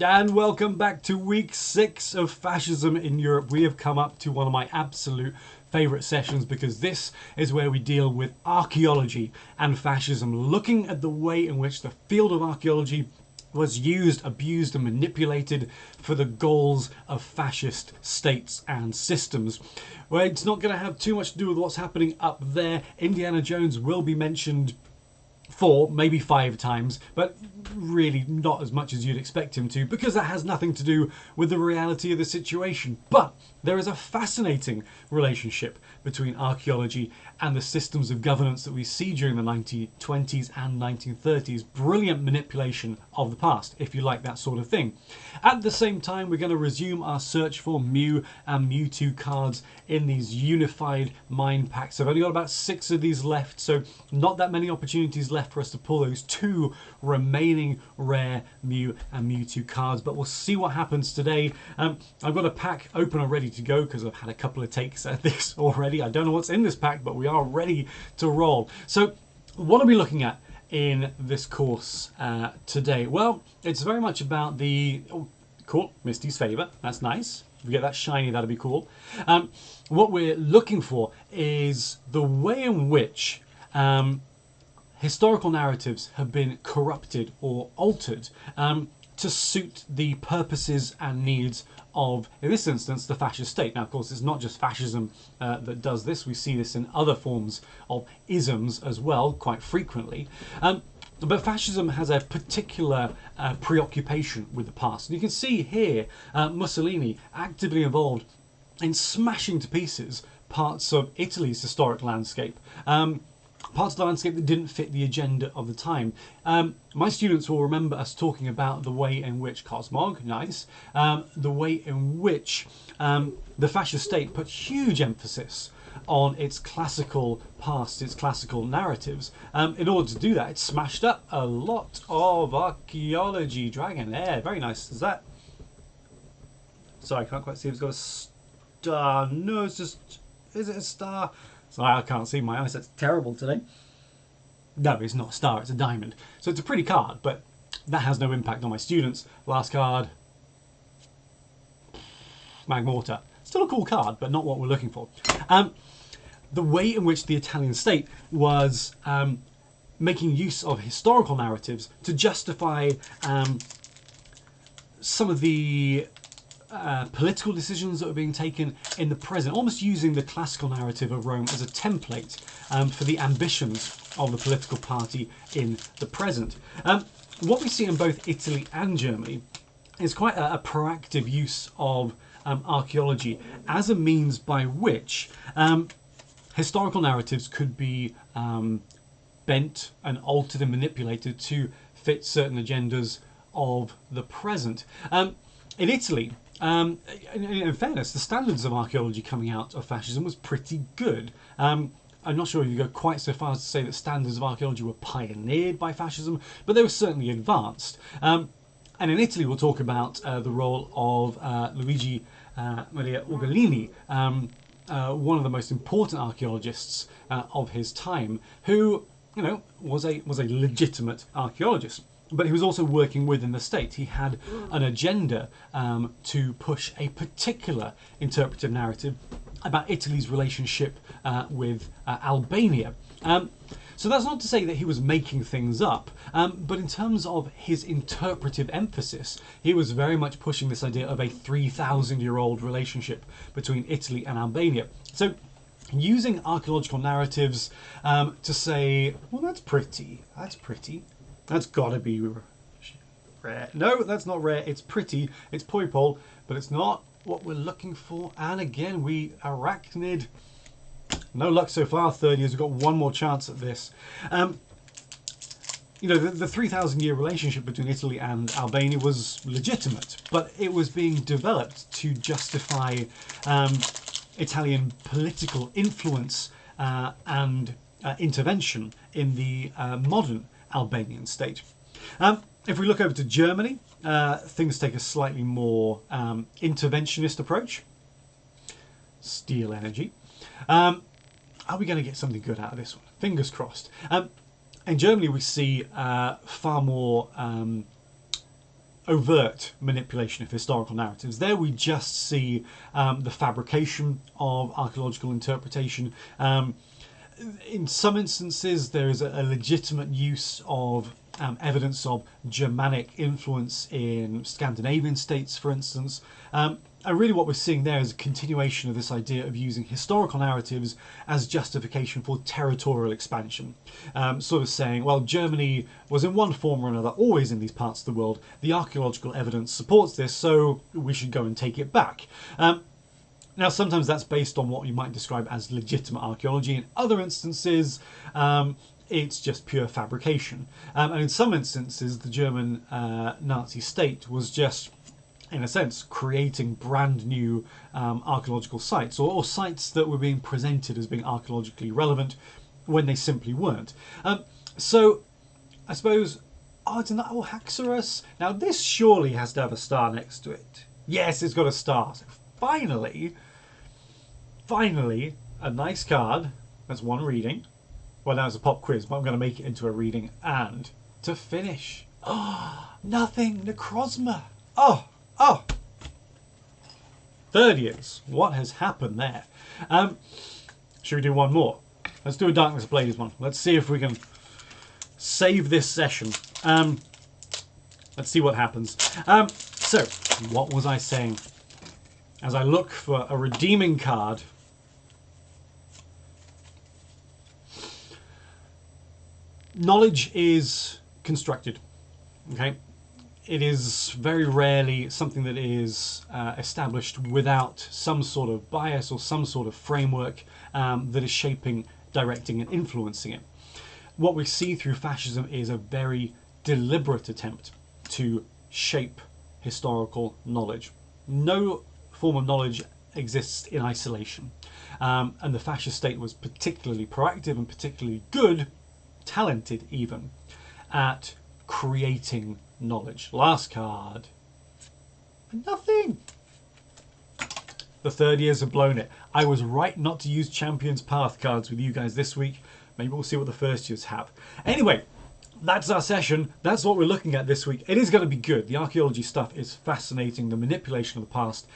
And welcome back to week 6 of Fascism in Europe. We have come up to one of my absolute favourite sessions because this is where we deal with archaeology and fascism, looking at the way in which the field of archaeology was used, abused and manipulated for the goals of fascist states and systems. Well, it's not going to have too much to do with what's happening up there. Indiana Jones will be mentioned 4, maybe 5 times, but really not as much as you'd expect him to, because that has nothing to do with the reality of the situation. But there is a fascinating relationship between archaeology and the systems of governance that we see during the 1920s and 1930s. Brilliant manipulation of the past, if you like that sort of thing. At the same time, we're going to resume our search for Mew and Mewtwo cards in these unified mind packs. I've only got about 6 of these left, so not that many opportunities left for us to pull those 2 remaining rare Mew and Mewtwo cards, but we'll see what happens today. I've got a pack open and ready to go because I've had a couple of takes at this already. I don't know what's in this pack, but we are ready to roll. So what are we looking at in this course today? Well, it's very much about the... Oh, cool, Misty's favour. That's nice. If we get that shiny, that'd be cool. What we're looking for is the way in which historical narratives have been corrupted or altered to suit the purposes and needs of, in this instance, the fascist state. Now, of course, it's not just fascism that does this. We see this in other forms of isms as well, quite frequently. But fascism has a particular preoccupation with the past. And you can see here Mussolini actively involved in smashing to pieces parts of Italy's historic landscape. Parts of the landscape that didn't fit the agenda of the time. My students will remember us talking about the way in which Cosmog, nice, the way in which the fascist state put huge emphasis on its classical past, its classical narratives. In order to do that, it smashed up a lot of archaeology. Dragon, yeah, very nice. Is that... Sorry, I can't quite see if it's got a star. No, it's just... Is it a star? Sorry, I can't see, my eyesight's terrible today. No, it's not a star, it's a diamond. So it's a pretty card, but that has no impact on my students. Last card, Magmortar. Still a cool card, but not what we're looking for. The way in which the Italian state was making use of historical narratives to justify some of the political decisions that were being taken in the present, almost using the classical narrative of Rome as a template for the ambitions of the political party in the present. What we see in both Italy and Germany is quite a proactive use of archaeology as a means by which historical narratives could be bent and altered and manipulated to fit certain agendas of the present. In Italy, in fairness, the standards of archaeology coming out of fascism was pretty good. I'm not sure if you go quite so far as to say that standards of archaeology were pioneered by fascism, but they were certainly advanced. And in Italy, we'll talk about the role of Luigi Maria Ugolini, one of the most important archaeologists of his time, who, you know, was a legitimate archaeologist. But he was also working within the state. He had an agenda to push a particular interpretive narrative about Italy's relationship with Albania. So that's not to say that he was making things up, but in terms of his interpretive emphasis, he was very much pushing this idea of a 3,000-year-old relationship between Italy and Albania. So using archaeological narratives to say, well, that's pretty, that's gotta be rare. No, that's not rare, it's pretty, it's poipole, but it's not what we're looking for. And again, arachnid. No luck so far, third years. We've got one more chance at this. You know, the 3,000-year relationship between Italy and Albania was legitimate, but it was being developed to justify Italian political influence and intervention in the modern Albanian state. If we look over to Germany, things take a slightly more interventionist approach. Steel energy. Are we going to get something good out of this one? Fingers crossed. In Germany, we see far more overt manipulation of historical narratives. There we just see the fabrication of archaeological interpretation. In some instances, there is a legitimate use of evidence of Germanic influence in Scandinavian states, for instance. And really what we're seeing there is a continuation of this idea of using historical narratives as justification for territorial expansion. Sort of saying, well, Germany was in one form or another always in these parts of the world. The archaeological evidence supports this, so we should go and take it back. Now, sometimes that's based on what you might describe as legitimate archaeology. In other instances, it's just pure fabrication. And in some instances, the German Nazi state was just, in a sense, creating brand new archaeological sites, or sites that were being presented as being archaeologically relevant when they simply weren't. So I suppose, it's an Haxorus. Now this surely has to have a star next to it. Yes, it's got a star. So finally, a nice card. That's one reading. Well, now it's a pop quiz, but I'm going to make it into a reading. And to finish, nothing, Necrozma. Oh, third years. What has happened there? Should we do one more? Let's do a Darkness Ablaze one. Let's see if we can save this session. Let's see what happens. So, what was I saying? As I look for a redeeming card. Knowledge is constructed. Okay? It is very rarely something that is established without some sort of bias or some sort of framework that is shaping, directing and influencing it. What we see through fascism is a very deliberate attempt to shape historical knowledge. No form of knowledge exists in isolation. And the fascist state was particularly proactive and particularly good, talented even, at creating knowledge. Last card. Nothing. The third years have blown it. I was right not to use Champions Path cards with you guys this week. Maybe we'll see what the first years have. Anyway, that's our session. That's what we're looking at this week. It is going to be good. The archaeology stuff is fascinating. The manipulation of the past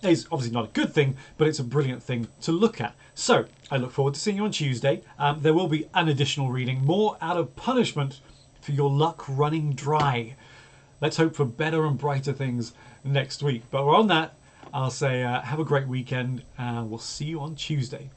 is obviously not a good thing, but it's a brilliant thing to look at. So I look forward to seeing you on Tuesday. There will be an additional reading, more out of punishment for your luck running dry. Let's hope for better and brighter things next week. But on that, I'll say have a great weekend, and we'll see you on Tuesday.